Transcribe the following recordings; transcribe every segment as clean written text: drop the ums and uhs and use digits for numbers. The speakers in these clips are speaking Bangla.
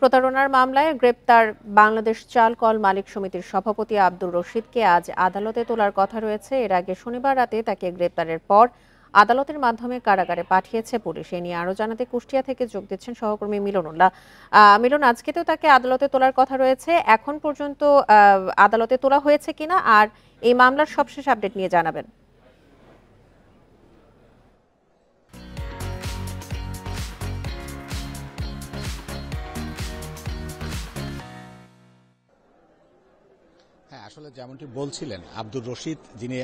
প্রতারণার মামলায় গ্রেপ্তার বাংলাদেশ চাল কল মালিক সমিতির সভাপতি আব্দুর রশিদকে আজ আদালতে তোলার কথা রয়েছে। এর আগে শনিবার রাতে তাকে গ্রেপ্তারের পর আদালতের মাধ্যমে কারাগারে পাঠিয়েছে পুলিশ। এ নিয়ে আরো জানাতে কুষ্টিয়া থেকে যোগ দিচ্ছেন সহকর্মী মিলনুল্লাহ। মিলন, আজকে তো তাকে আদালতে তোলার কথা রয়েছে, এখন পর্যন্ত আদালতে তোলা হয়েছে কিনা আর এই মামলার সবশেষ আপডেট নিয়ে জানাবেন। আসলে যেমনটি বলছিলেন, আব্দুর রশিদ যিনি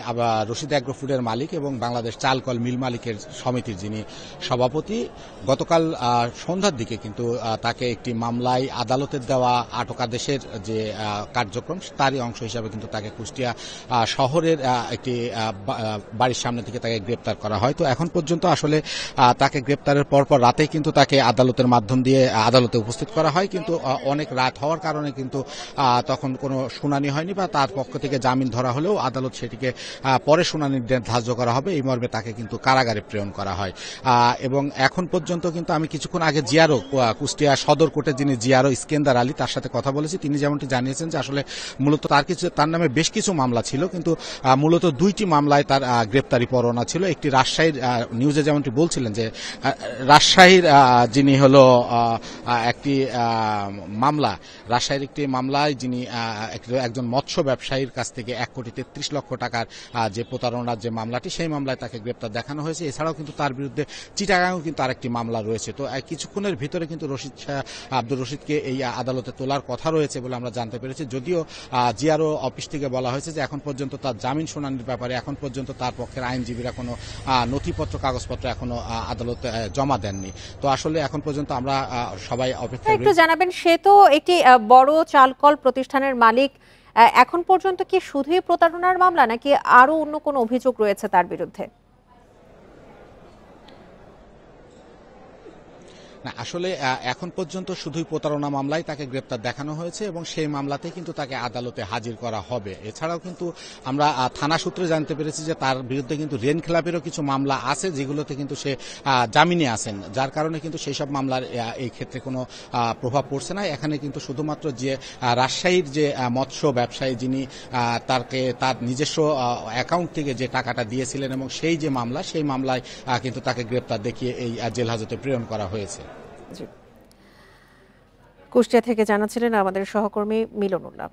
রশিদ অ্যাগ্রো ফুডের মালিক এবং বাংলাদেশ চাল কল মিল মালিকের সমিতির যিনি সভাপতি, গতকাল সন্ধ্যার দিকে কিন্তু তাকে একটি মামলায় আদালতের দেওয়া আটকাদেশের যে কার্যক্রম তারই অংশ হিসাবে কিন্তু তাকে কুষ্টিয়া শহরের একটি বাড়ির সামনে থেকে তাকে গ্রেপ্তার করা হয়। তো এখন পর্যন্ত আসলে তাকে গ্রেপ্তারের পরপর রাতেই কিন্তু তাকে আদালতের মাধ্যম দিয়ে আদালতে উপস্থিত করা হয়, কিন্তু অনেক রাত হওয়ার কারণে কিন্তু তখন কোনো শুনানি হয়নি বা তার পক্ষ থেকে জামিন ধরা হলেও আদালত সেটিকে পরে শুনানির দিন ধার্য করা হবে এই মর্মে তাকে কিন্তু কারাগারে প্রেরণ করা হয়। এবং এখন পর্যন্ত কিন্তু আমি কিছুক্ষণ আগে জিআরও কুষ্টিয়া সদর কোর্টের যিনি জিআরও ইস্কেন্দার আলী তার সাথে কথা বলেছি। তিনি যেমনটি জানিয়েছেন যে আসলে মূলত তার নামে বেশ কিছু মামলা ছিল, কিন্তু মূলত দুইটি মামলায় তার গ্রেপ্তারি পরোয়ানা ছিল। একটি রাজশাহীর, নিউজে যেমনটি বলছিলেন যে রাজশাহীর যিনি হলো একটি মামলা, রাজশাহীর একটি মামলায় যিনি একজন মৎস্য ব্যবসায়ীর কাছ থেকে 1,33,00,000 টাকার যে প্রতারণার যে মামলাটি, সেই মামলায় তাকে গ্রেপ্তার দেখানো হয়েছে। এছাড়াও কিন্তু তার বিরুদ্ধে চিটাগাংও কিন্তু আরেকটি মামলা রয়েছে। তো কিছুক্ষণের ভিতরে কিন্তু আব্দুর রশিদকে এই আদালতে তোলার কথা রয়েছে বলে আমরা জানতে পেরেছি। যদিও জিআরও অফিস থেকে বলা হয়েছে যে এখন পর্যন্ত তার জামিন শুনানির ব্যাপারে এখন পর্যন্ত তার পক্ষের আইনজীবীরা কোনো নথিপত্র কাগজপত্র এখনো আদালতে জমা দেননি। তো আসলে এখন পর্যন্ত আমরা সবাই অপেক্ষা। একটু জানাবেন, সে তো একটি বড় চালকল প্রতিষ্ঠানের মালিক, এখন পর্যন্ত কি শুধুই প্রতারণার মামলা নাকি আরো অন্য কোনো অভিযোগ রয়েছে তার বিরুদ্ধে? না, আসলে এখন পর্যন্ত শুধুই প্রতারণা মামলায় তাকে গ্রেপ্তার দেখানো হয়েছে এবং সেই মামলাতে কিন্তু তাকে আদালতে হাজির করা হবে। এছাড়াও কিন্তু আমরা থানা সূত্রে জানতে পেরেছি যে তার বিরুদ্ধে কিন্তু রেন খেলাপেরও কিছু মামলা আছে, যেগুলোতে কিন্তু সে জামিনে আছেন, যার কারণে কিন্তু সেই সব মামলার এই ক্ষেত্রে কোনো প্রভাব পড়ছে না। এখানে কিন্তু শুধুমাত্র যে রাজশাহীর যে মৎস্য ব্যবসায়ী যিনি তার নিজস্ব অ্যাকাউন্ট থেকে যে টাকাটা দিয়েছিলেন এবং সেই যে মামলা, সেই মামলায় কিন্তু তাকে গ্রেপ্তার দেখিয়ে এই জেল হাজতে প্রেরণ করা হয়েছে। কুষ্টিয়া থেকে জানাচ্ছিলেন আমাদের সহকর্মী মিলনুল্লাহ।